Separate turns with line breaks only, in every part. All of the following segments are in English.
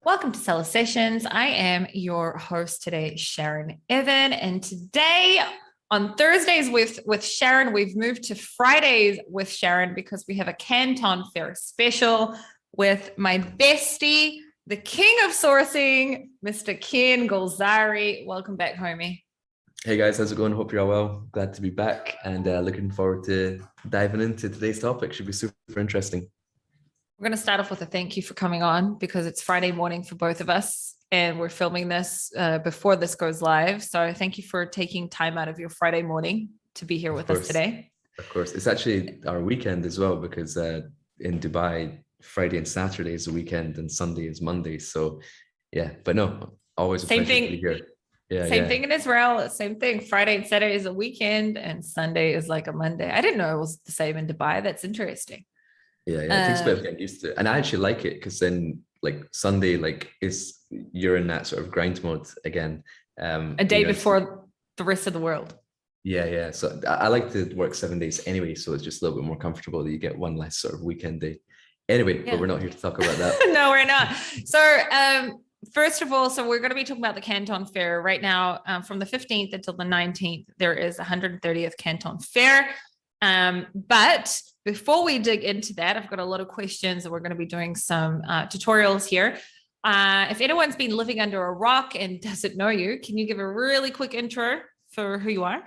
Welcome to Seller Sessions. I am your host today, Sharon Evan. And today on Thursdays with Sharon, we've moved to Fridays with Sharon because we have a Canton Fair special with my bestie, the king of sourcing, Mr. Kian Golzari. Welcome back, homie.
Hey guys, how's it going? Hope you're all well. Glad to be back and looking forward to diving into today's topic. Should be super interesting.
We're going to start off with a thank you for coming on because it's Friday morning for both of us and we're filming this before this goes live. So thank you for taking time out of your Friday morning to be here with us today.
Of course. It's actually our weekend as well because in Dubai, Friday and Saturday is the weekend and Sunday is Monday. So yeah, but no, always a pleasure to be here.
Same thing in Israel. Same thing. Friday and Saturday is a weekend and Sunday is like a Monday. I didn't know it was the same in Dubai. That's interesting.
Yeah, it takes a bit of getting used to it. And I actually like it because then like Sunday, you're in that sort of grind mode again.
A day before the rest of the world.
Yeah. So I like to work 7 days anyway. So it's just a little bit more comfortable that you get one less sort of weekend day. Anyway, But we're not here to talk about that.
No, we're not. So first of all, we're going to be talking about the Canton Fair right now. From the 15th until the 19th, there is 130th Canton Fair. But before we dig into that, I've got a lot of questions and we're going to be doing some tutorials here. If anyone's been living under a rock and doesn't know you, can you give a really quick intro for who you are?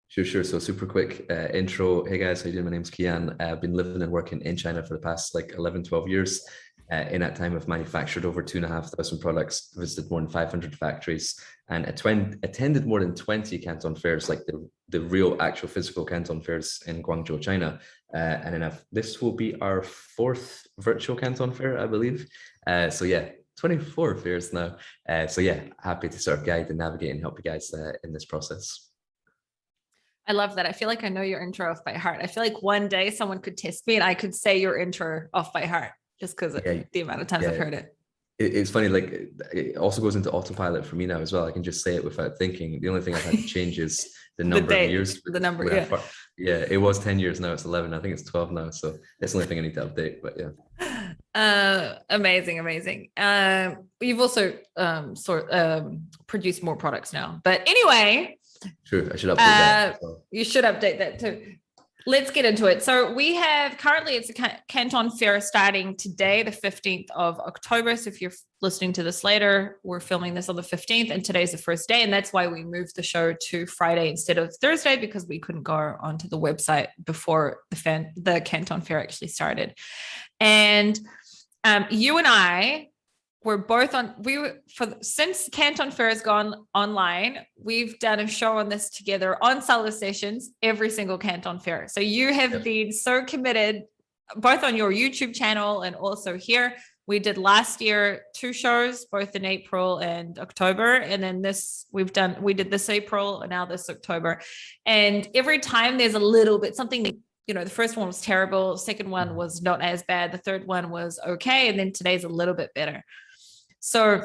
Sure. So super quick intro. Hey guys, how you doing? My name's Kian. I've been living and working in China for the past 11, 12 years. In that time, I've manufactured over 2,500 products, visited more than 500 factories, and attended more than 20 Canton Fairs, like the real actual physical Canton Fairs in Guangzhou, China. And then this will be our 4th virtual Canton Fair, I believe. 24 fairs now. Happy to sort of guide and navigate and help you guys in this process.
I love that. I feel like I know your intro off by heart. I feel like one day someone could test me and I could say your intro off by heart just because of the amount of times I've heard it.
It's funny, like it also goes into autopilot for me now as well. I can just say it without thinking. The only thing I've had to change is the number of years.
The number,
it was 10 years, now it's 11. I think it's 12 now. So that's the only thing I need to update, but yeah.
Amazing. You've also produced more products now. But anyway.
True, I should update that.
You should update that too. Let's get into it. So we have currently it's a Canton Fair starting today, the 15th of October. So if you're listening to this later, we're filming this on the 15th and today's the first day. And that's why we moved the show to Friday instead of Thursday because we couldn't go onto the website before the Canton Fair actually started. And you and I were both since Canton Fair has gone online, we've done a show on this together on Seller Sessions every single Canton Fair. So you have been so committed both on your YouTube channel and also here. We did last year 2 shows, both in April and October. And then we did this April and now this October. And every time there's a little bit something, the first one was terrible. Second one was not as bad. The third one was okay. And then today's a little bit better. So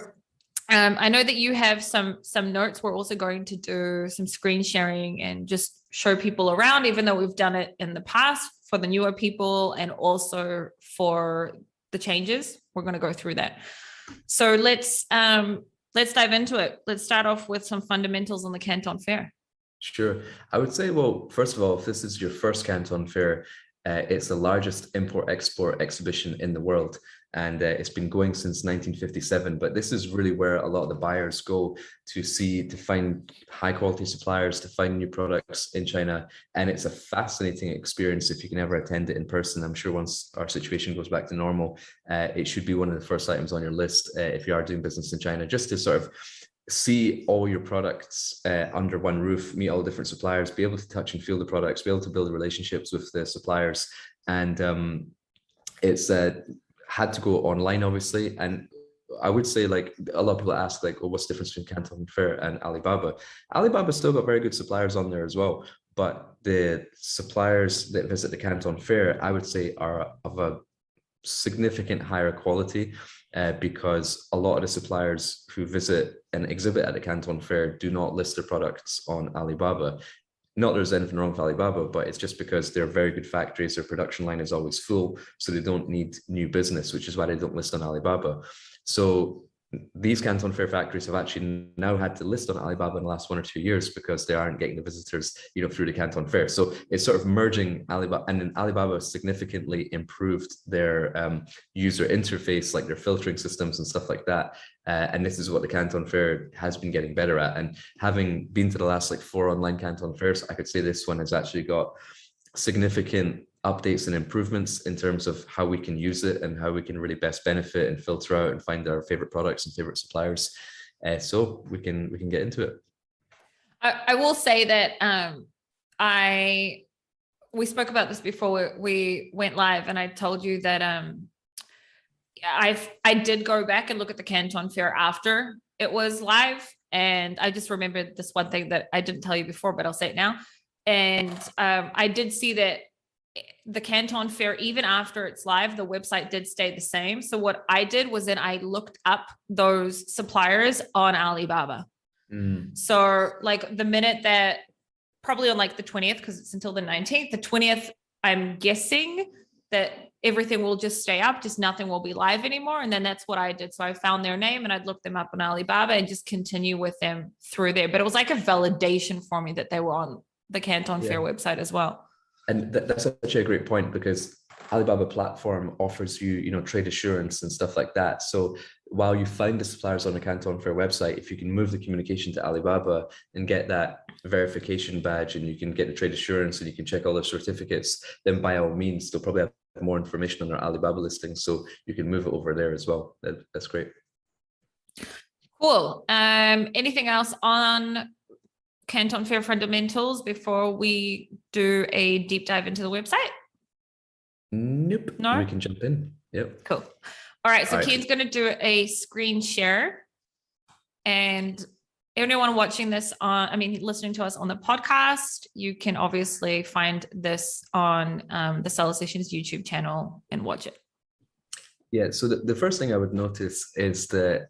I know that you have some notes. We're also going to do some screen sharing and just show people around, even though we've done it in the past for the newer people and also for the changes. We're going to go through that. So let's dive into it. Let's start off with some fundamentals on the Canton Fair.
Sure. I would say, well, first of all, if this is your first Canton Fair, it's the largest import-export exhibition in the world. And it's been going since 1957, but this is really where a lot of the buyers go to find high quality suppliers, to find new products in China. And it's a fascinating experience if you can ever attend it in person. I'm sure once our situation goes back to normal, it should be one of the first items on your list if you are doing business in China, just to sort of see all your products under one roof, meet all different suppliers, be able to touch and feel the products, be able to build relationships with the suppliers. And it's had to go online, obviously. And I would say, like, a lot of people ask, like, oh, what's the difference between Canton Fair and Alibaba? Alibaba's still got very good suppliers on there as well. But the suppliers that visit the Canton Fair, I would say, are of a significant higher quality because a lot of the suppliers who visit and exhibit at the Canton Fair do not list their products on Alibaba. Not that there's anything wrong with Alibaba, but it's just because they're very good factories. Their production line is always full, so they don't need new business, which is why they don't list on Alibaba. So these Canton Fair factories have actually now had to list on Alibaba in the last 1 or 2 years because they aren't getting the visitors, through the Canton Fair. So it's sort of merging Alibaba, and then Alibaba significantly improved their user interface, like their filtering systems and stuff like that. And this is what the Canton Fair has been getting better at. And having been to the last 4 online Canton Fairs, I could say this one has actually got significant updates and improvements in terms of how we can use it and how we can really best benefit and filter out and find our favorite products and favorite suppliers. So we can get into it.
I will say that we spoke about this before we went live, and I told you that I did go back and look at the Canton Fair after it was live, and I just remembered this one thing that I didn't tell you before, but I'll say it now. And I did see that the Canton Fair, even after it's live, the website did stay the same. So what I did was then I looked up those suppliers on Alibaba. So the minute that, probably on the 20th, because it's until the 19th, the 20th, I'm guessing that everything will just stay up, just nothing will be live anymore. And then that's what I did. So I found their name and I'd look them up on Alibaba and just continue with them through there. But it was like a validation for me that they were on the Canton Fair website as well.
And that's actually a great point, because Alibaba platform offers you, trade assurance and stuff like that. So while you find the suppliers on the Canton Fair website, if you can move the communication to Alibaba and get that verification badge, and you can get the trade assurance and you can check all their certificates, then by all means, they'll probably have more information on their Alibaba listing. So you can move it over there as well. That's great.
Cool. Anything else on Canton Fair fundamentals before we do a deep dive into the website?
Nope.
No?
We can jump in. Yep.
Cool. All right. So Kian's going to do a screen share, and anyone watching this listening to us on the podcast, you can obviously find this on the Seller Sessions YouTube channel and watch it.
Yeah. So the first thing I would notice is that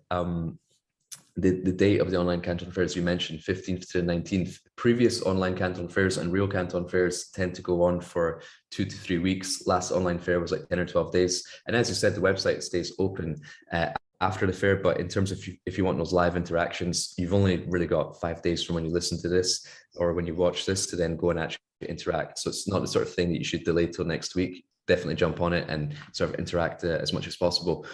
the date of the online Canton Fairs you mentioned, 15th to 19th. Previous online Canton Fairs and real Canton Fairs tend to go on for 2 to 3 weeks. Last online fair was 10 or 12 days. And as you said, the website stays open after the fair. But in terms of if you want those live interactions, you've only really got 5 days from when you listen to this or when you watch this to then go and actually interact. So it's not the sort of thing that you should delay till next week. Definitely jump on it and sort of interact as much as possible.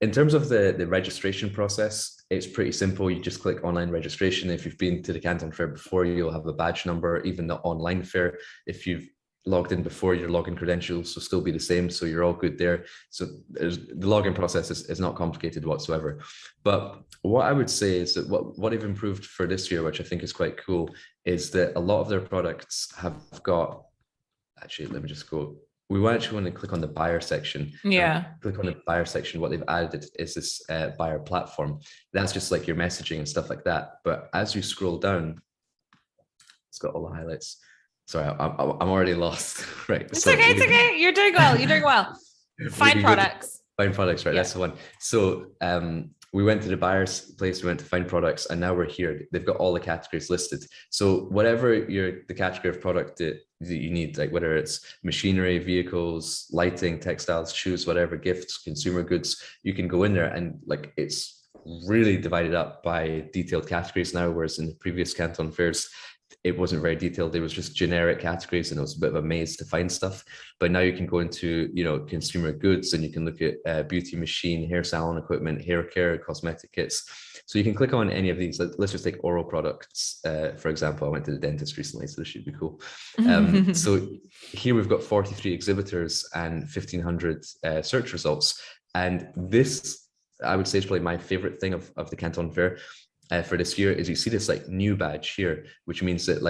In terms of the registration process, it's pretty simple. You just click online registration. If you've been to the Canton Fair before, you'll have a badge number. Even the online fair, if you've logged in before, your login credentials will still be the same. So you're all good there. So the login process is not complicated whatsoever. But what I would say is that what they've improved for this year, which I think is quite cool, is that a lot of their products have got, actually, let me just go. We actually want to click on the buyer section.
Yeah.
Click on the buyer section. What they've added is this buyer platform. That's just like your messaging and stuff like that. But as you scroll down, it's got all the highlights. Sorry, I'm already lost. Right.
It's okay. It's okay. You're doing well. You're doing well. Find products.
Find products, right? Yeah. That's the one. So we went to the buyer's place, we went to find products, and now we're here. They've got all the categories listed. So whatever the category of product that you need, like whether it's machinery, vehicles, lighting, textiles, shoes, whatever, gifts, consumer goods, you can go in there, and it's really divided up by detailed categories now, whereas in the previous Canton Fairs, it wasn't very detailed. It was just generic categories, and it was a bit of a maze to find stuff. But now you can go into, consumer goods, and you can look at beauty machine, hair salon equipment, hair care, cosmetic kits. So you can click on any of these. Let's just take oral products, for example. I went to the dentist recently, so this should be cool. So here we've got 43 exhibitors and 1,500 search results. And this, I would say, is probably my favorite thing of the Canton Fair. For this year, is you see this new badge here, which means that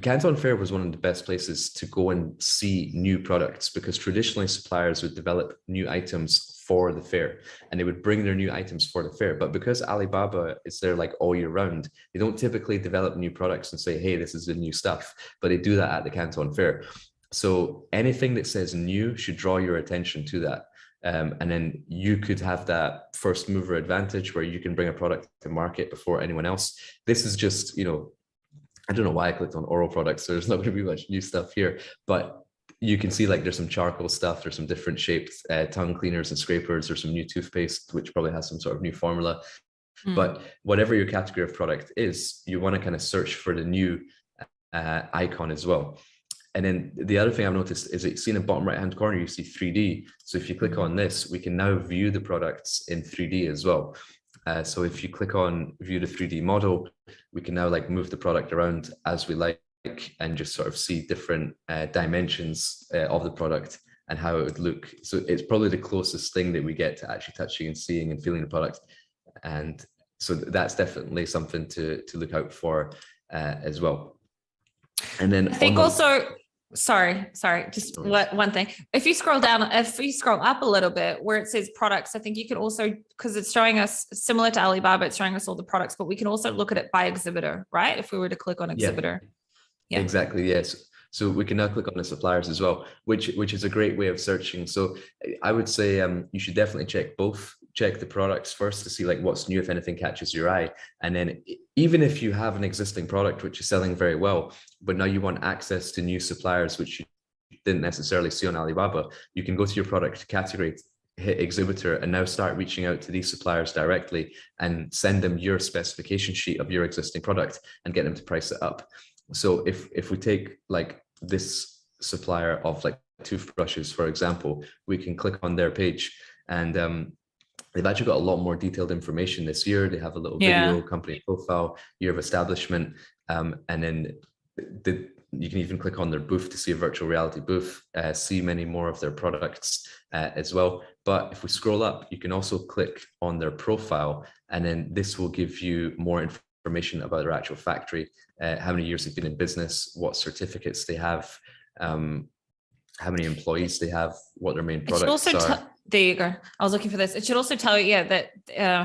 Canton Fair was one of the best places to go and see new products, because traditionally suppliers would develop new items for the fair and they would bring their new items for the fair. But because Alibaba is there all year round, they don't typically develop new products and say, hey, this is the new stuff, but they do that at the Canton Fair. So anything that says new should draw your attention to that. And then you could have that first mover advantage where you can bring a product to market before anyone else. This is just, I don't know why I clicked on oral products. So there's not going to be much new stuff here, but you can see like there's some charcoal stuff, there's some different shaped tongue cleaners and scrapers, there's some new toothpaste, which probably has some sort of new formula. But whatever your category of product is, you want to kind of search for the new icon as well. And then the other thing I've noticed is that you see in the bottom right hand corner, you see 3D. So if you click on this, we can now view the products in 3D as well. So if you click on view the 3D model, we can now like move the product around as we like and just sort of see different dimensions of the product and how it would look. So it's probably the closest thing that we get to actually touching and seeing and feeling the product. And so that's definitely something to look out for as well. And then
I think also, sorry, just one thing. If you scroll down, if you scroll up a little bit where it says products, I think you can also, because it's showing us similar to Alibaba, it's showing us all the products, but we can also look at it by exhibitor, right? If we were to click on exhibitor.
Yeah. Exactly. Yes. So we can now click on the suppliers as well, which is a great way of searching. So I would say you should definitely check the products first to see like what's new, if anything catches your eye. And then even if you have an existing product which is selling very well, but now you want access to new suppliers which you didn't necessarily see on Alibaba, you can go to your product category, hit exhibitor, and now start reaching out to these suppliers directly and send them your specification sheet of your existing product and get them to price it up. So if we take like this supplier of like toothbrushes, for example, we can click on their page and they've actually got a lot more detailed information this year. They have a little video, company profile, year of establishment, and then you can even click on their booth to see a virtual reality booth, see many more of their products as well. But if we scroll up, you can also click on their profile, and then this will give you more information about their actual factory, how many years they've been in business, what certificates they have, how many employees they have, what their main products are.
There you go. I was looking for this. It should also tell you, that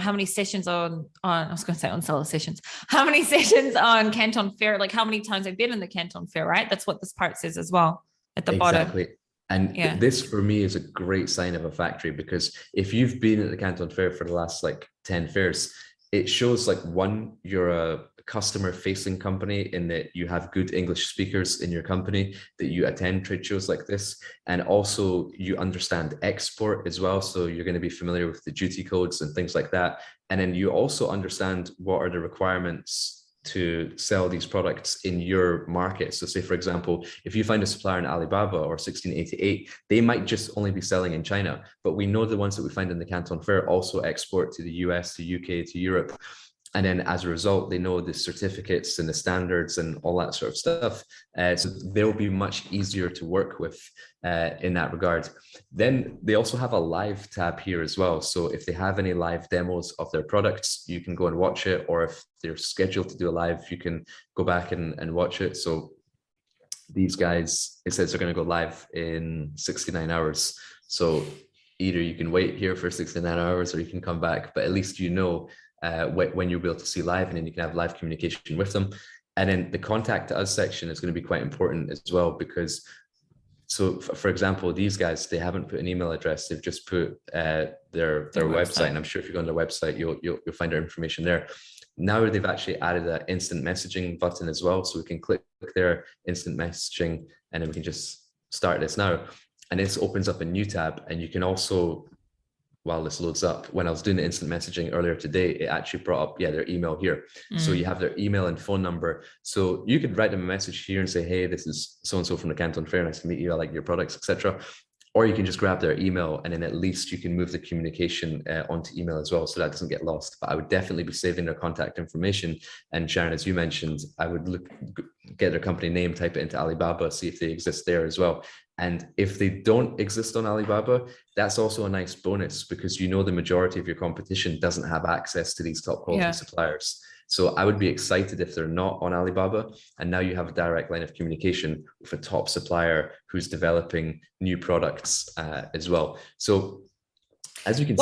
how many sessions on I was going to say on seller sessions, how many sessions on Canton Fair, like how many times I've been in the Canton Fair, right? That's what this part says as well at the bottom.
Exactly. And this for me is a great sign of a factory, because if you've been at the Canton Fair for the last like 10 fairs, it shows like, one, you're a customer facing company in that you have good English speakers in your company, that you attend trade shows like this, and also you understand export as well. So you're going to be familiar with the duty codes and things like that. And then you also understand what are the requirements to sell these products in your market. So say, for example, if you find a supplier in Alibaba or 1688, they might just only be selling in China, but we know the ones that we find in the Canton Fair also export to the US, to UK, to Europe. And then as a result, they know the certificates and the standards and all that sort of stuff. So they'll be much easier to work with in that regard. Then they also have a live tab here as well. So if they have any live demos of their products, you can go and watch it. Or if they're scheduled to do a live, you can go back and watch it. So these guys, it says they're going to go live in 69 hours. So either you can wait here for 69 hours or you can come back, but at least you know when you'll be able to see live, and then you can have live communication with them. And then the contact us section is going to be quite important as well, because so for example, these guys, they haven't put an email address, they've just put their website. And I'm sure if you go on their website, you'll find their information there. Now they've actually added an instant messaging button as well, so we can click their instant messaging and then we can just start this now. And this opens up a new tab, and you can also, while this loads up, when I was doing the instant messaging earlier today, it actually brought up, their email here. So you have their email and phone number. So you could write them a message here and say, hey, this is so-and-so from the Canton Fair, nice to meet you, I like your products, etc. Or you can just grab their email, and then at least you can move the communication onto email as well, so that doesn't get lost. But I would definitely be saving their contact information. And Sharon, as you mentioned, I would get their company name, type it into Alibaba, see if they exist there as well. And if they don't exist on Alibaba, that's also a nice bonus, because you know the majority of your competition doesn't have access to these top quality suppliers. So I would be excited if they're not on Alibaba, and now you have a direct line of communication with a top supplier who's developing new products as well. So as you can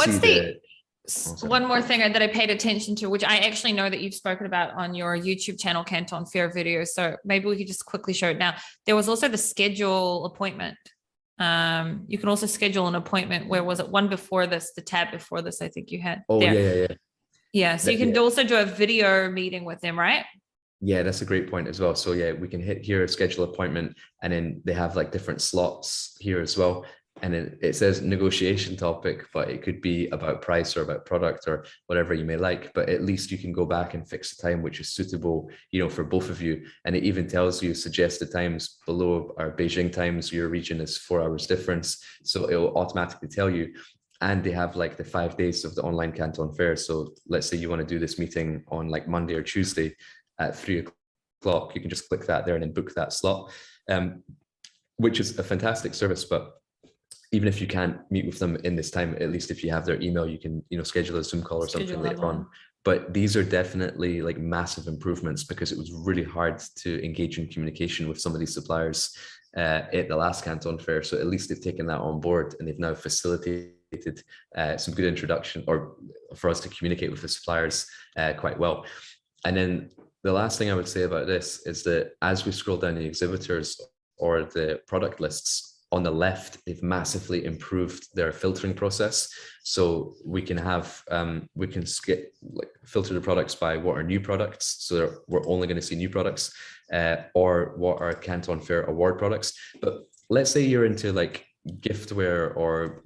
one more thing that I paid attention to, which I actually know that you've spoken about on your YouTube channel, Canton Fair videos. So maybe we could just quickly show it now. There was also the schedule appointment. You can also schedule an appointment. Where was it? One before this, the tab before this, I think you had.
Oh,
there.
yeah.
Yeah. So you can also do a video meeting with them, right?
Yeah, that's a great point as well. So yeah, we can hit here, schedule appointment, and then they have like different slots here as well. And it says negotiation topic, but it could be about price or about product or whatever you may like. But at least you can go back and fix a time which is suitable, for both of you. And it even tells you suggested times below our Beijing times. Your region is 4 hours difference, so it will automatically tell you. And they have like the 5 days of the online Canton Fair. So let's say you want to do this meeting on like Monday or Tuesday at 3 o'clock, you can just click that there and then book that slot, which is a fantastic service. But even if you can't meet with them in this time, at least if you have their email, you can, schedule a Zoom call or something later on. But these are definitely like massive improvements, because it was really hard to engage in communication with some of these suppliers at the last Canton Fair. So at least they've taken that on board, and they've now facilitated some good introduction, or for us to communicate with the suppliers quite well. And then the last thing I would say about this is that as we scroll down the exhibitors or the product lists, on the left, they've massively improved their filtering process. So we can have, we can filter the products by what are new products. So we're only going to see new products, or what are Canton Fair award products. But let's say you're into like giftware or,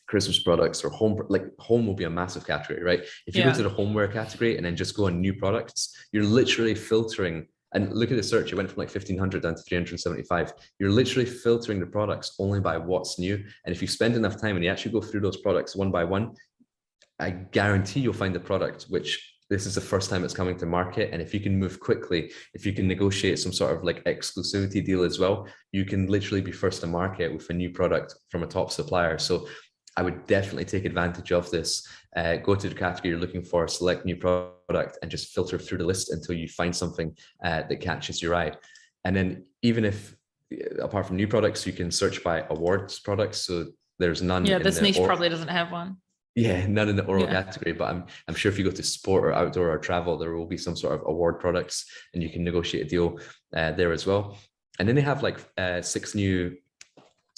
Christmas products or home, like home will be a massive category, right? If you go to the homeware category and then just go on new products, you're literally filtering. And look at the search, it went from like 1,500 down to 375. You're literally filtering the products only by what's new. And if you spend enough time and you actually go through those products one by one, I guarantee you'll find the product which this is the first time it's coming to market. And if you can move quickly, if you can negotiate some sort of like exclusivity deal as well, you can literally be first to market with a new product from a top supplier. So I would definitely take advantage of this. Go to the category you're looking for, select new product, and just filter through the list until you find something that catches your eye. And then even if, apart from new products, you can search by awards products. So there's none.
Yeah, this niche probably doesn't have one.
Yeah, none in the oral category, but I'm sure if you go to sport or outdoor or travel, there will be some sort of award products, and you can negotiate a deal there as well. And then they have like 6 new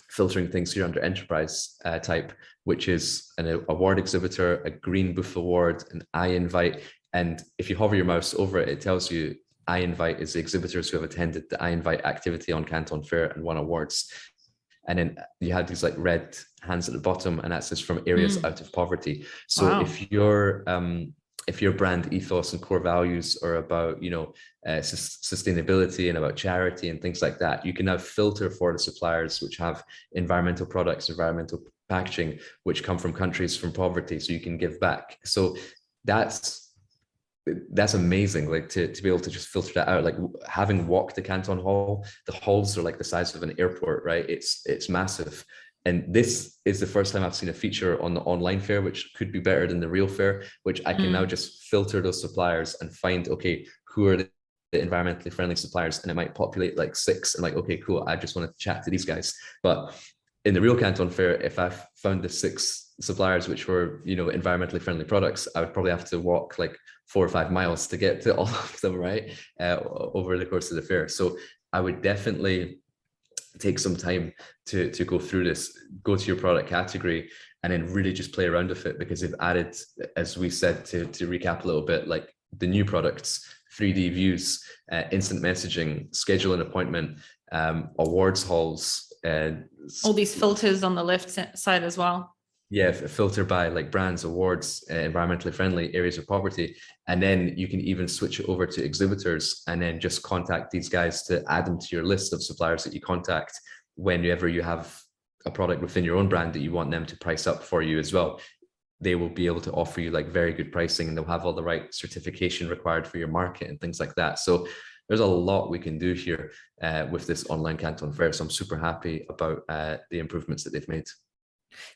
filtering things here under enterprise type, which is an award exhibitor, a green booth award, an I invite. And if you hover your mouse over it, it tells you I invite is the exhibitors who have attended the I invite activity on Canton Fair and won awards. And then you have these like red hands at the bottom, and that says from areas out of poverty. So if your brand ethos and core values are about, sustainability and about charity and things like that, you can now filter for the suppliers which have environmental products, environmental packaging, which come from countries from poverty, so you can give back. So that's amazing, like to be able to just filter that out. Like having walked the Canton Hall, the halls are like the size of an airport, right? It's massive. And this is the first time I've seen a feature on the online fair, which could be better than the real fair, which I can now just filter those suppliers and find, okay, who are the environmentally friendly suppliers? And it might populate like 6 and like, okay, cool, I just want to chat to these guys. But in the real Canton Fair, if I found the 6 suppliers which were, environmentally friendly products, I would probably have to walk like 4 or 5 miles to get to all of them, right? Over the course of the fair. So I would definitely take some time to go through this, go to your product category, and then really just play around with it, because they've added, as we said, to recap a little bit, like the new products, 3D views, instant messaging, schedule an appointment, awards halls,
all these filters on the left side as well.
Yeah, filter by like brands, awards, environmentally friendly, areas of poverty. And then you can even switch it over to exhibitors and then just contact these guys to add them to your list of suppliers that you contact whenever you have a product within your own brand that you want them to price up for you as well. They will be able to offer you like very good pricing, and they'll have all the right certification required for your market and things like that. So there's a lot we can do here with this online Canton Fair. So I'm super happy about the improvements that they've made.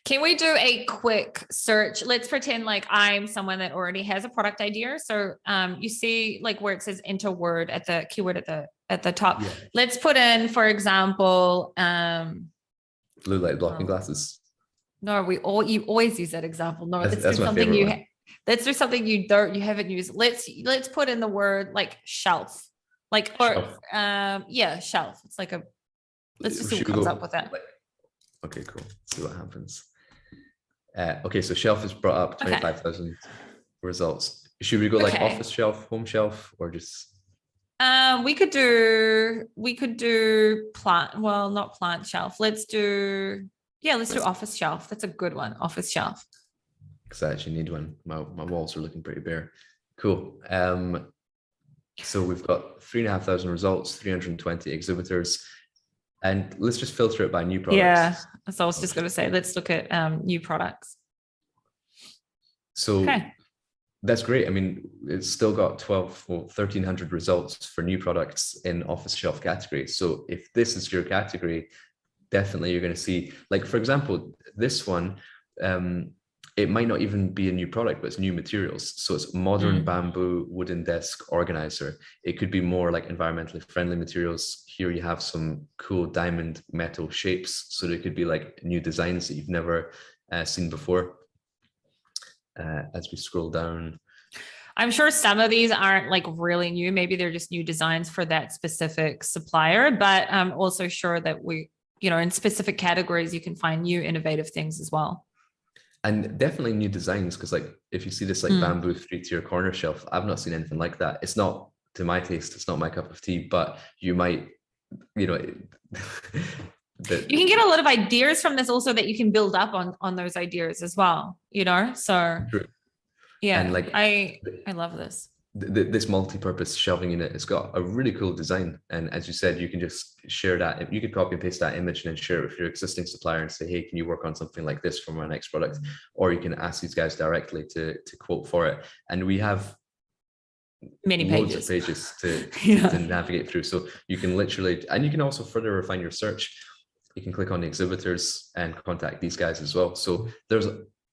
Can we do a quick search? Let's pretend like I'm someone that already has a product idea. So you see like where it says enter word at the keyword at the top. Yeah. Let's put in, for example,
blue light blocking glasses.
No, you always use that example. No, let's do something let's do something you haven't used. Let's put in the word like shelf. Like shelf. Shelf. It's like let's just see what comes up with that.
Okay, cool. Let's see what happens. Okay, so shelf is brought up 25,000 results. Should we go like office shelf, home shelf, or just
We could do plant, well, not plant shelf. Let's do office shelf. That's a good one. Office shelf.
Because I actually need one. My walls are looking pretty bare. Cool. So we've got 3,500 results, 320 exhibitors, and let's just filter it by new products.
Yeah. So I was just going to say, let's look at new products.
So that's great. I mean, it's still got 1,300 results for new products in office shelf category. So if this is your category, definitely you're going to see, like, for example, this one, it might not even be a new product, but it's new materials. So it's modern bamboo wooden desk organizer. It could be more like environmentally friendly materials. Here you have some cool diamond metal shapes. So there could be like new designs that you've never seen before. As we scroll down,
I'm sure some of these aren't like really new. Maybe they're just new designs for that specific supplier, but I'm also sure that in specific categories, you can find new innovative things as well.
And definitely new designs, because like if you see this like bamboo 3-tier corner shelf, I've not seen anything like that. It's not to my taste, it's not my cup of tea, but you might, you can
get a lot of ideas from this also that you can build up on those ideas as well, so
true.
Yeah,
and like
I love this.
This multi-purpose shelving unit, it's got a really cool design, and as you said, you can just share that. You could copy and paste that image and then share it with your existing supplier and say, hey, can you work on something like this for my next product? Or you can ask these guys directly to quote for it, and we have
many
loads of pages to navigate through. So you can literally, and you can also further refine your search. You can click on the exhibitors and contact these guys as well. So there's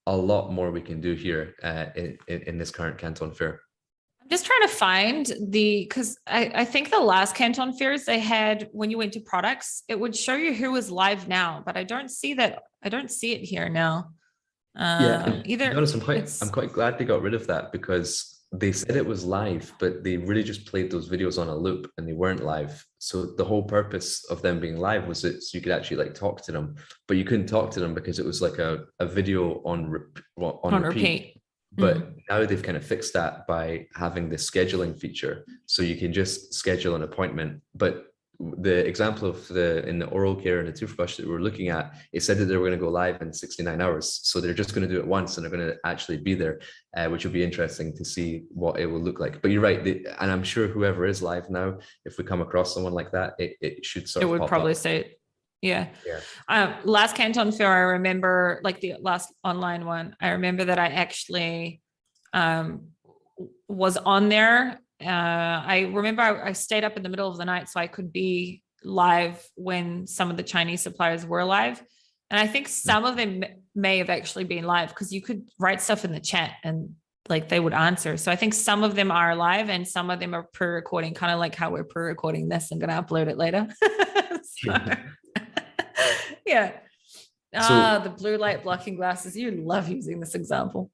a lot more we can do here in this current Canton Fair.
I'm just trying to find because I think the last Canton Fairs they had, when you went to products, it would show you who was live now, but I don't see that. I don't see it here now.
Either. To be honest, I'm quite glad they got rid of that, because they said it was live, but they really just played those videos on a loop and they weren't live. So the whole purpose of them being live was that so you could actually like talk to them, but you couldn't talk to them because it was like a video on repeat. But now they've kind of fixed that by having the scheduling feature. So you can just schedule an appointment. But the example of in the oral care and the toothbrush that we were looking at, it said that they were going to go live in 69 hours. So they're just going to do it once and they're going to actually be there, which will be interesting to see what it will look like. But you're right. And I'm sure whoever is live now, if we come across someone like that, it should sort of
would probably say it. Yeah. Last Canton Fair, I remember, like the last online one, I remember that I actually was on there. I remember I stayed up in the middle of the night so I could be live when some of the Chinese suppliers were live. And I think some of them may have actually been live because you could write stuff in the chat and like they would answer. So I think some of them are live and some of them are pre-recording, kind of like how we're pre-recording this and going to upload it later. Yeah. The blue light blocking glasses. You love using this example.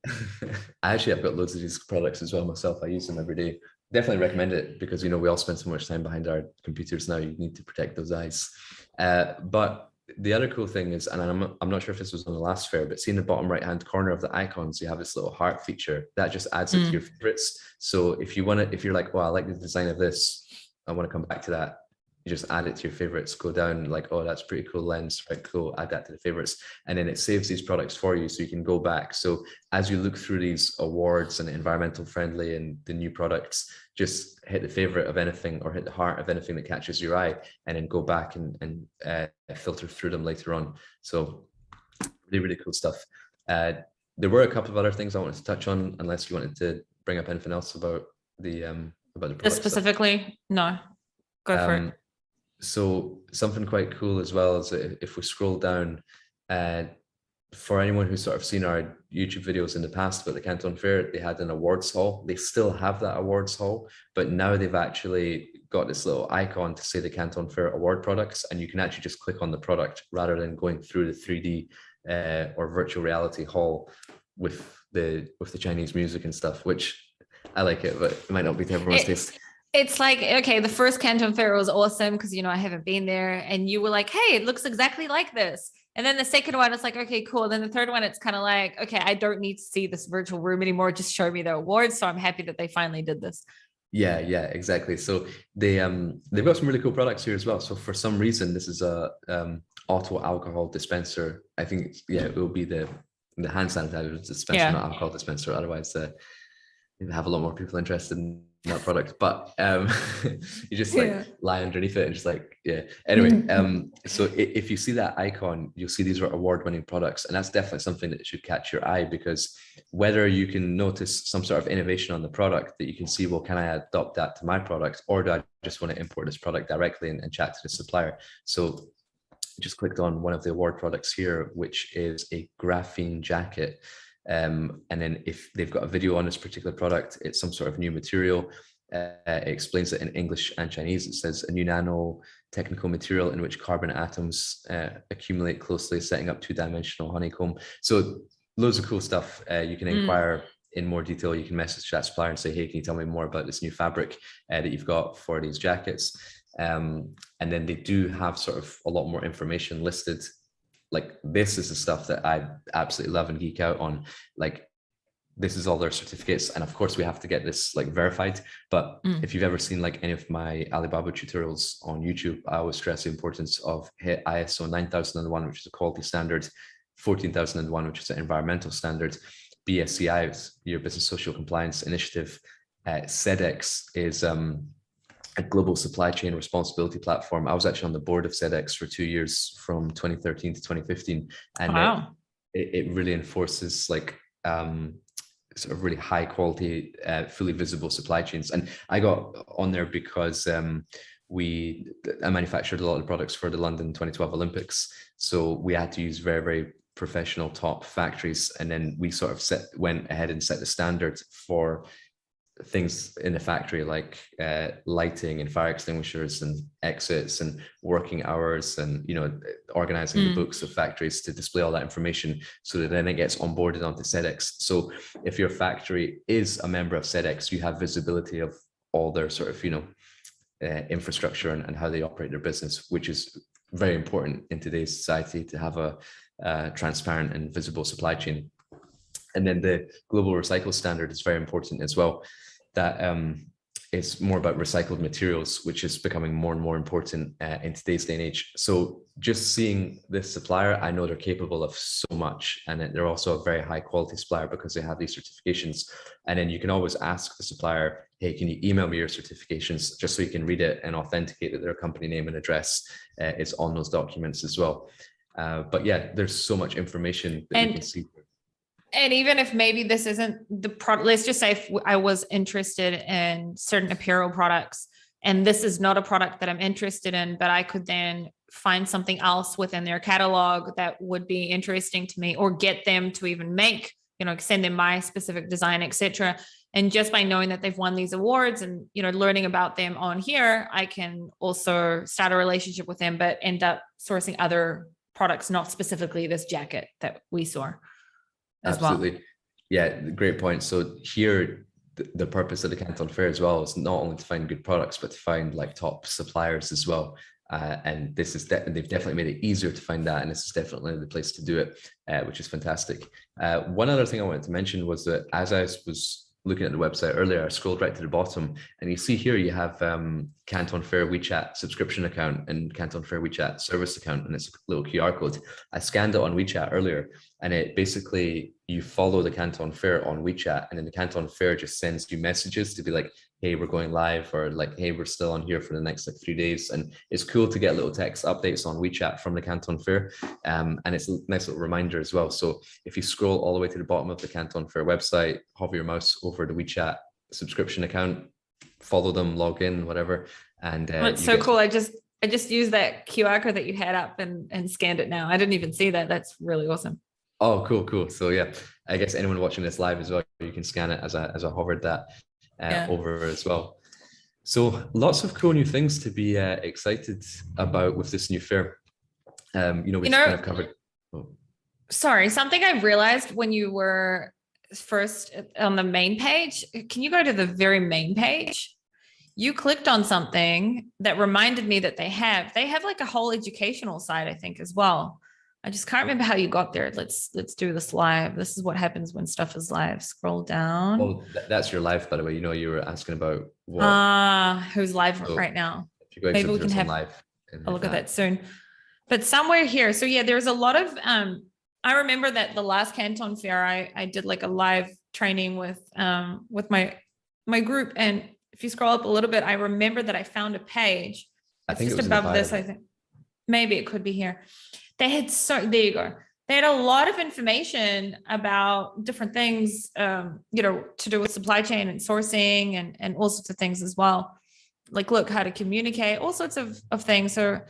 I've got loads of these products as well myself. I use them every day. Definitely recommend it because, we all spend so much time behind our computers now. You need to protect those eyes. But the other cool thing is, and I'm not sure if this was on the last fair, but see in the bottom right-hand corner of the icons, you have this little heart feature that just adds it to your favorites. So if you're like, well, I like the design of this, I want to come back to that. You just add it to your favorites, go down like, oh, that's pretty cool lens, right? Cool, add that to the favorites. And then it saves these products for you so you can go back. So as you look through these awards and environmental friendly and the new products, just hit the favorite of anything or hit the heart of anything that catches your eye and then go back and filter through them later on. So really, really cool stuff. There were a couple of other things I wanted to touch on, unless you wanted to bring up anything else about the product
specifically stuff. No, go for it.
So something quite cool as well is that if we scroll down, for anyone who's sort of seen our YouTube videos in the past about the Canton Fair, they had an awards hall. They still have that awards hall, but now they've actually got this little icon to say the Canton Fair award products, and you can actually just click on the product rather than going through the 3D or virtual reality hall with the Chinese music and stuff, which I like it, but it might not be to everyone's taste.
It's like, okay, the first Canton Fair was awesome because, I haven't been there, and you were like, hey, it looks exactly like this. And then the second one, it's like, okay, cool. Then the third one, it's kind of like, okay, I don't need to see this virtual room anymore. Just show me the awards. So I'm happy that they finally did this.
Yeah, exactly. So they've got some really cool products here as well. So for some reason, this is a auto alcohol dispenser. I think it will be the hand sanitizer dispenser,
Yeah.
not alcohol dispenser. Otherwise, you have a lot more people interested in that product. But you just like
Yeah.
lie underneath it and just like Anyway, so if you see that icon, you'll see these are award-winning products, and that's definitely something that should catch your eye, because whether you can notice some sort of innovation on the product that you can see, well, can I adopt that to my product, or do I just want to import this product directly and chat to the supplier? So just clicked on one of the award products here, which is a graphene jacket. And then if they've got a video on this particular product, it's some sort of new material. It explains it in English and Chinese. It says a new nano technical material in which carbon atoms accumulate closely, setting up two-dimensional honeycomb. So loads of cool stuff. You can inquire in more detail. You can message that supplier and say, hey, can you tell me more about this new fabric that you've got for these jackets? And then they do have sort of a lot more information listed. Like, this is the stuff that I absolutely love and geek out on. Like, this is all their certificates, and of course we have to get this like verified. But if you've ever seen like any of my Alibaba tutorials on YouTube, I always stress the importance of ISO 9001, which is a quality standard, 14001, which is an environmental standard, BSCI, your Business Social Compliance Initiative, SEDEX is a global supply chain responsibility platform. I was actually on the board of SEDEX for 2 years, from 2013 to 2015, and
Wow.
it really enforces like sort of really high quality, fully visible supply chains. And I got on there because I manufactured a lot of products for the London 2012 Olympics. So we had to use very, very professional top factories. And then we sort of went ahead and set the standard for things in the factory, like lighting and fire extinguishers and exits and working hours, and organizing the books of factories to display all that information, so that then it gets onboarded onto SEDEX. So if your factory is a member of SEDEX, you have visibility of all their sort of infrastructure and how they operate their business, which is very important in today's society, to have a transparent and visible supply chain. And then the global recycle standard is very important as well. That is more about recycled materials, which is becoming more and more important in today's day and age. So just seeing this supplier, I know they're capable of so much, and they're also a very high quality supplier because they have these certifications. And then you can always ask the supplier, hey, can you email me your certifications, just so you can read it and authenticate that their company name and address is on those documents as well. But yeah, there's so much information that you can see.
And even if maybe this isn't the product, let's just say if I was interested in certain apparel products, and this is not a product that I'm interested in, but I could then find something else within their catalog that would be interesting to me, or get them to even make, send them my specific design, etc. And just by knowing that they've won these awards and, learning about them on here, I can also start a relationship with them, but end up sourcing other products, not specifically this jacket that we saw.
Absolutely.
Well.
Yeah, great point. So here, the purpose of the Canton Fair as well is not only to find good products, but to find like top suppliers as well. And this is they've definitely made it easier to find that, and this is definitely the place to do it, which is fantastic. One other thing I wanted to mention was that as I was looking at the website earlier, I scrolled right to the bottom, and you see here you have Canton Fair WeChat subscription account and Canton Fair WeChat service account, and it's a little QR code. I scanned it on WeChat earlier, and it basically, you follow the Canton Fair on WeChat, and then the Canton Fair just sends you messages to be like, hey, we're going live, or like, hey, we're still on here for the next like 3 days. And it's cool to get little text updates on WeChat from the Canton Fair. And it's a nice little reminder as well. So if you scroll all the way to the bottom of the Canton Fair website, hover your mouse over the WeChat subscription account, follow them, log in, whatever. And
it's so cool. I just used that QR code that you had up and scanned it now. I didn't even see that. That's really awesome.
Oh, cool. So yeah, I guess anyone watching this live as well, you can scan it as I hovered that over as well. So lots of cool new things to be excited about with this new fair. Kind of covered. Oh.
Sorry, something I realized when you were first on the main page. Can you go to the very main page? You clicked on something that reminded me that they have like a whole educational side, I think, as well. I just can't remember how you got there. Let's do this live. This is what happens when stuff is live. Scroll down.
Oh, that's your live, by the way. You know, you were asking about what.
Who's live
So
right now?
if you go
Maybe we can
exhibitors on
have
live,
I'll look at that soon. But somewhere here. So yeah, there's a lot of I remember that the last Canton Fair, I did like a live training with my group. And if you scroll up a little bit, I remember that I found a page.
I think
just
it was
above this, I think. Maybe it could be here. There you go. They had a lot of information about different things, you know, to do with supply chain and sourcing and all sorts of things as well. Like, look, how to communicate, all sorts of things. So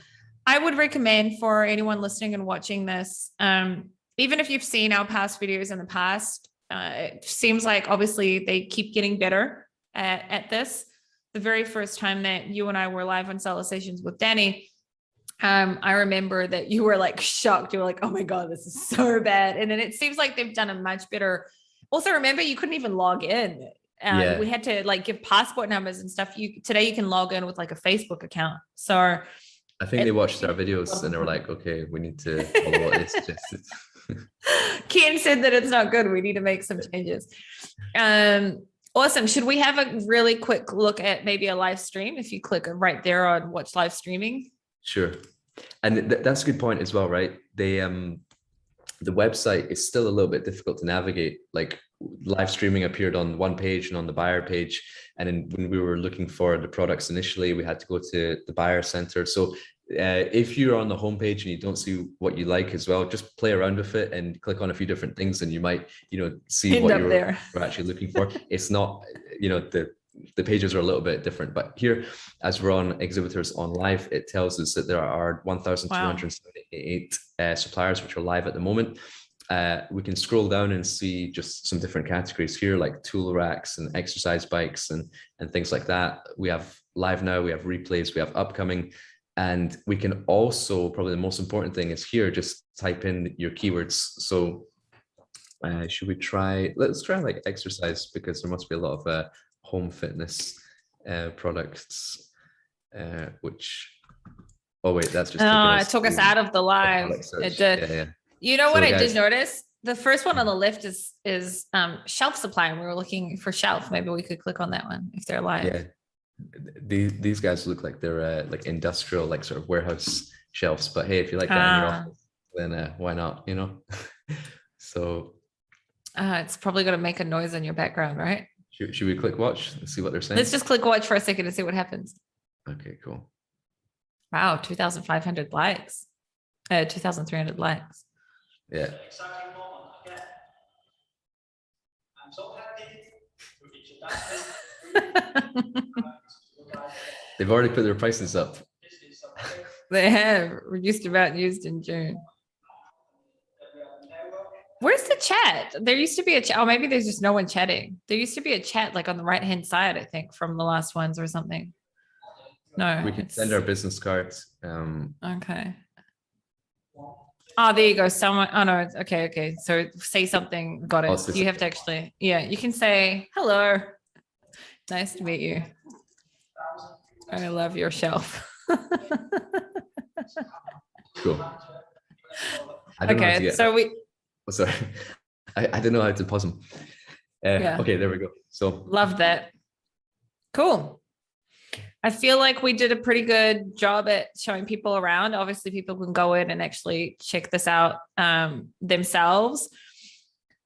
I would recommend for anyone listening and watching this, even if you've seen our past videos in the past, it seems like obviously they keep getting better at this. The very first time that you and I were live on Seller Sessions with Danny, I remember that you were like shocked. You were like, oh my God, this is so bad. And then it seems like they've done a much better. Also, remember, you couldn't even log in. We had to like give passport numbers and stuff. Today you can log in with like a Facebook account. So
I think they watched our videos and they were like, okay, we need to follow what is suggested.
Kian said that it's not good. We need to make some changes. Awesome. Should we have a really quick look at maybe a live stream? If you click right there on watch live streaming.
Sure. And that's a good point as well, right? The website is still a little bit difficult to navigate. Like, live streaming appeared on one page and on the buyer page. And then when we were looking for the products initially, we had to go to the buyer center. So if you're on the homepage and you don't see what you like as well, just play around with it and click on a few different things and you might, you know, see what you're actually looking for. It's not, you know, the pages are a little bit different, but here, as we're on exhibitors on live, it tells us that there are 1,278 suppliers which are live at the moment. We can scroll down and see just some different categories here, like tool racks and exercise bikes and things like that. We have live now, we have replays, we have upcoming, and we can also, probably the most important thing is here, just type in your keywords. So should we let's try like exercise, because there must be a lot of home fitness products, which, oh wait, that's just
it took us out of the live. It did. Yeah. You know what, I did notice? The first one on the left is shelf supply, and we were looking for shelf. Maybe we could click on that one if they're live.
Yeah, these guys look like they're like industrial, like sort of warehouse shelves. But hey, if you like that in your office, then why not? You know. So
it's probably going to make a noise in your background, right?
Should we click watch and see what they're saying?
Let's just click watch for a second and see what happens.
Okay, cool.
Wow, 2,500 likes. 2,300 likes.
Yeah.
I'm so happy to introduce.
They've already put their prices up.
They have reduced amount used in June. Where's the chat? There used to be a chat. Oh, maybe there's just no one chatting. There used to be a chat like on the right-hand side, I think, from the last ones or something. No.
We can send our business cards.
Okay. Oh, there you go. Someone. Oh, no. Okay. So say something. Got it. You have to actually. Yeah, you can say, hello. Nice to meet you. I love your shelf.
Cool.
Okay. So we.
Oh, sorry. I don't know how to pause them.
Yeah.
Okay, there we go. So
love that. Cool. I feel like we did a pretty good job at showing people around. Obviously, people can go in and actually check this out themselves.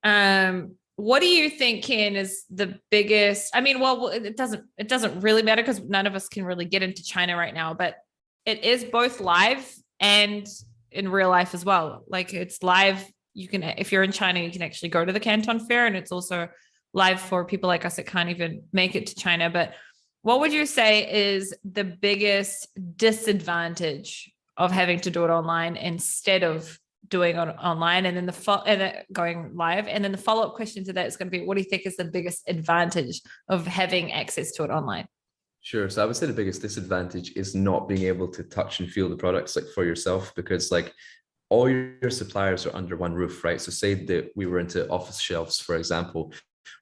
What do you think, Ken, is the biggest? I mean, well, it doesn't really matter because none of us can really get into China right now, but it is both live and in real life as well. Like, it's live. You can, if you're in China, you can actually go to the Canton Fair, and it's also live for people like us that can't even make it to China. But what would you say is the biggest disadvantage of having to do it online instead of doing it online, and then going live? And then the follow-up question to that is going to be, what do you think is the biggest advantage of having access to it online?
Sure. So I would say the biggest disadvantage is not being able to touch and feel the products like for yourself, because like all your suppliers are under one roof, right? So say that we were into office shelves, for example,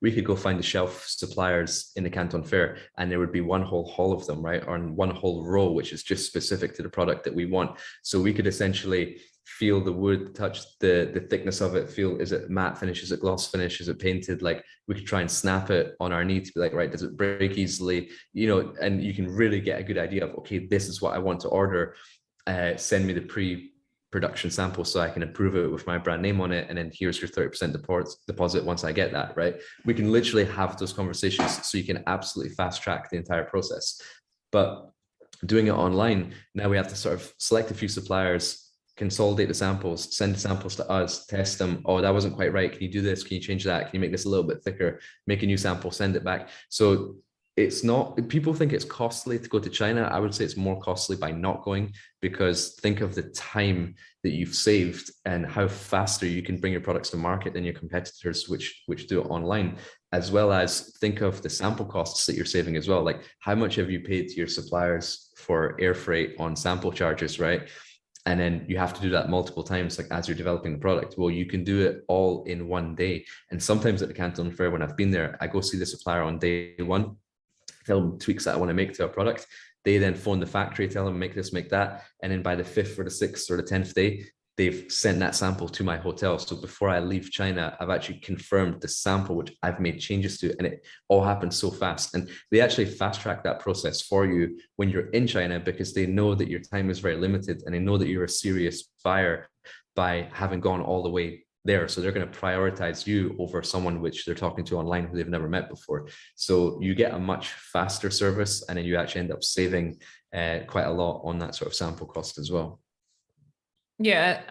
we could go find the shelf suppliers in the Canton Fair, and there would be one whole hall of them, right? Or one whole row, which is just specific to the product that we want. So we could essentially feel the wood, touch the thickness of it, feel, is it matte finish, is it gloss finish, is it painted? Like we could try and snap it on our knee to be like, right, does it break easily? You know, and you can really get a good idea of, okay, this is what I want to order. Send me the pre-production sample so I can approve it with my brand name on it. And then here's your 30% deposit once I get that, right? We can literally have those conversations so you can absolutely fast track the entire process. But doing it online, now we have to sort of select a few suppliers, consolidate the samples, send the samples to us, test them. Oh, that wasn't quite right. Can you do this? Can you change that? Can you make this a little bit thicker? Make a new sample, send it back. So it's not, people think it's costly to go to China. I would say it's more costly by not going, because think of the time that you've saved and how faster you can bring your products to market than your competitors, which do it online, as well as think of the sample costs that you're saving as well. Like how much have you paid to your suppliers for air freight on sample charges, right? And then you have to do that multiple times, like as you're developing the product. Well, you can do it all in one day. And sometimes at the Canton Fair, when I've been there, I go see the supplier on day one, tell them tweaks that I want to make to a product. They then phone the factory, tell them make this, make that. And then by the 5th or the 6th or the 10th day, they've sent that sample to my hotel. So before I leave China, I've actually confirmed the sample, which I've made changes to, and it all happens so fast. And they actually fast track that process for you when you're in China, because they know that your time is very limited and they know that you're a serious buyer by having gone all the way there. So they're going to prioritize you over someone which they're talking to online who they've never met before. So you get a much faster service, and then you actually end up saving quite a lot on that sort of sample cost as well.
Yeah,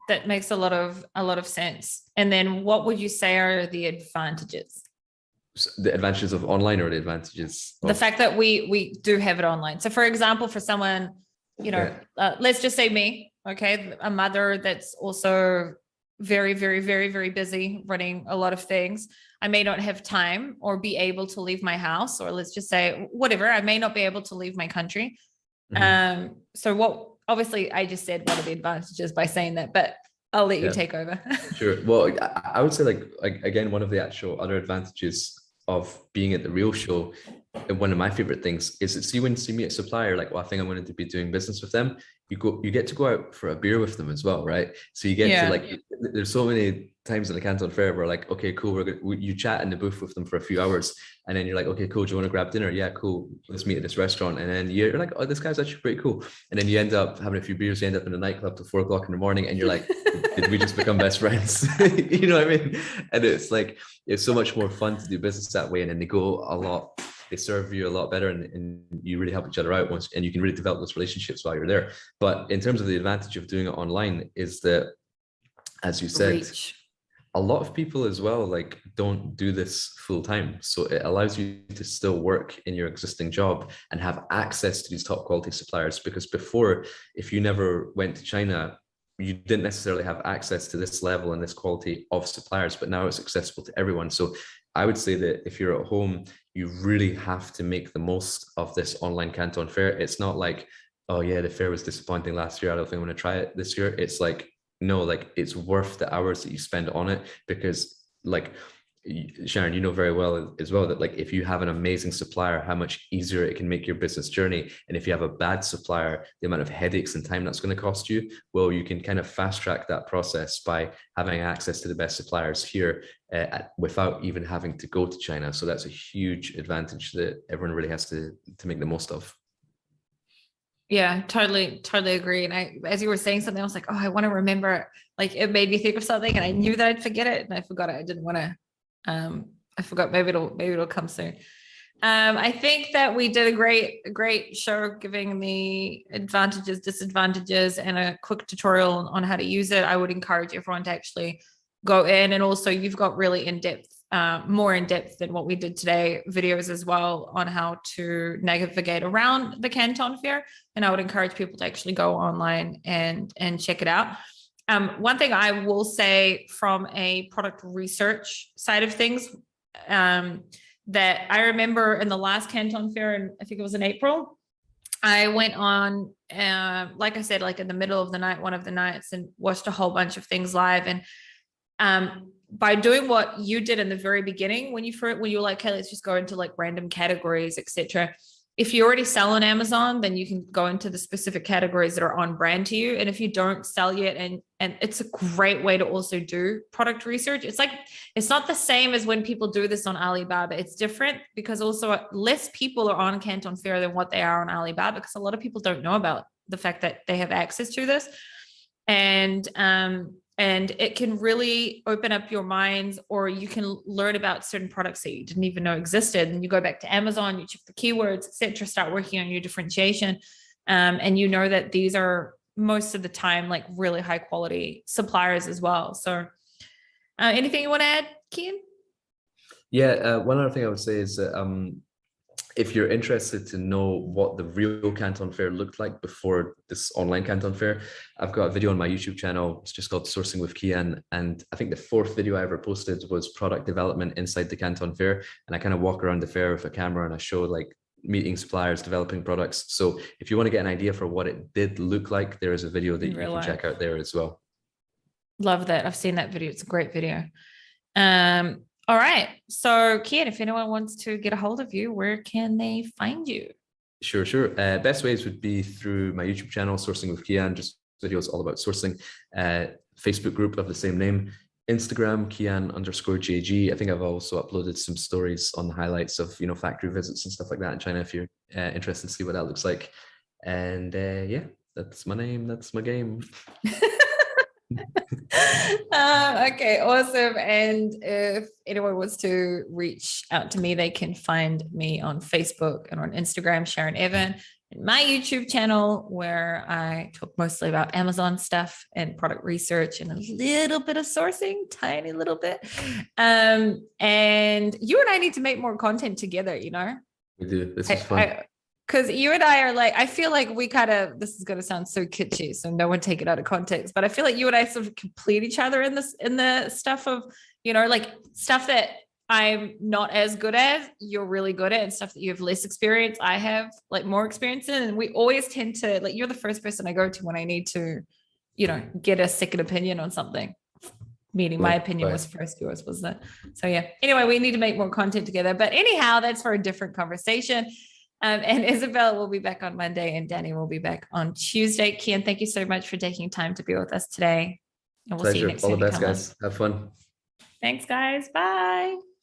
that makes a lot of sense. And then what would you say are the advantages?
The advantages of online, or the advantages of...
The fact that we do have it online. So for example, for someone, you know, let's just say me, okay, a mother that's also very, very, very, very busy running a lot of things. I may not have time or be able to leave my house, or let's just say whatever, I may not be able to leave my country. Mm-hmm. So what, obviously I just said one of the advantages by saying that, but I'll let you take over. Sure.
Well, I would say like again, one of the actual other advantages of being at the real show, and one of my favorite things is that, see, when you meet a supplier, like, well, I think I wanted to be doing business with them, you get to go out for a beer with them as well, right? So you get to, like, there's so many times in the Canton Fair where, like, okay, cool, you chat in the booth with them for a few hours, and then you're like, okay, cool, do you want to grab dinner? Yeah, cool, let's meet at this restaurant. And then you're like, oh, this guy's actually pretty cool. And then you end up having a few beers, you end up in a nightclub till 4 o'clock in the morning, and you're like, did we just become best friends? You know what I mean? And it's like, it's so much more fun to do business that way. And then they go a lot, they serve you a lot better, and you really help each other out once, and you can really develop those relationships while you're there. But in terms of the advantage of doing it online is that, as you said, a lot of people as well, like, don't do this full time. So it allows you to still work in your existing job and have access to these top quality suppliers. Because before, if you never went to China, you didn't necessarily have access to this level and this quality of suppliers, but now it's accessible to everyone. So I would say that if you're at home, you really have to make the most of this online Canton Fair. It's not like, oh yeah, the fair was disappointing last year, I don't think I'm going to try it this year. It's like, no, like, it's worth the hours that you spend on it, because, like, Sharon, you know very well as well that, like, if you have an amazing supplier, how much easier it can make your business journey. And if you have a bad supplier, the amount of headaches and time that's going to cost you, well, you can kind of fast track that process by having access to the best suppliers here without even having to go to China. So that's a huge advantage that everyone really has to make the most of.
Yeah, totally agree. And as you were saying something, I was like, oh, I want to remember, like, it made me think of something, and I knew that I'd forget it, and I forgot it. I didn't want to, I forgot. Maybe it'll come soon. I think that we did a great show, giving the advantages, disadvantages, and a quick tutorial on how to use it. I would encourage everyone to actually go in, and also you've got really in-depth, more in depth than what we did today, videos as well on how to navigate around the Canton Fair. And I would encourage people to actually go online and check it out. One thing I will say from a product research side of things, that I remember in the last Canton Fair, and I think it was in April, I went on, like I said, like in the middle of the night, one of the nights, and watched a whole bunch of things live. And by doing what you did in the very beginning, when you were like, okay, let's just go into like random categories, etc., if you already sell on Amazon, then you can go into the specific categories that are on brand to you. And if you don't sell yet, and it's a great way to also do product research. It's like, it's not the same as when people do this on Alibaba. It's different because also less people are on Canton Fair than what they are on Alibaba, because a lot of people don't know about the fact that they have access to this. And it can really open up your minds, or you can learn about certain products that you didn't even know existed. And you go back to Amazon, you check the keywords, etc., start working on your differentiation. And you know that these are most of the time like really high quality suppliers as well. So anything you want to add, Kian?
Yeah, one other thing I would say is that if you're interested to know what the real Canton Fair looked like before this online Canton Fair, I've got a video on my YouTube channel. It's just called Sourcing with Kian. And I think the 4th video I ever posted was product development inside the Canton Fair. And I kind of walk around the fair with a camera and I show like meeting suppliers, developing products. So if you want to get an idea for what it did look like, there is a video that you can check out there as well. Love
that. I've seen that video. It's a great video. All right. So Kian, if anyone wants to get a hold of you, where can they find you?
Sure. Best ways would be through my YouTube channel, Sourcing with Kian, just videos all about sourcing. Facebook group of the same name. Instagram, Kian_JG. I think I've also uploaded some stories on the highlights of, factory visits and stuff like that in China, if you're interested to see what that looks like. And yeah, that's my name. That's my game.
Okay, awesome. And if anyone wants to reach out to me, they can find me on Facebook and on Instagram, Sharon Evan, and my YouTube channel, where I talk mostly about Amazon stuff and product research and a little bit of sourcing, tiny little bit. And you and I need to make more content together,
We do. This is fun.
Because you and I are like, I feel like we kind of, this is going to sound so kitschy, so no one take it out of context, but I feel like you and I sort of complete each other in the stuff of, like stuff that I'm not as good at, you're really good at, and stuff that you have less experience, I have like more experience in. And we always tend to, like, you're the first person I go to when I need to, get a second opinion on something. Meaning my opinion was first, yours wasn't. So yeah, anyway, we need to make more content together. But anyhow, that's for a different conversation. And Isabel will be back on Monday and Danny will be back on Tuesday. Kian, thank you so much for taking time to be with us today. And we'll see you next time.
All the best, guys. Have fun.
Thanks, guys. Bye.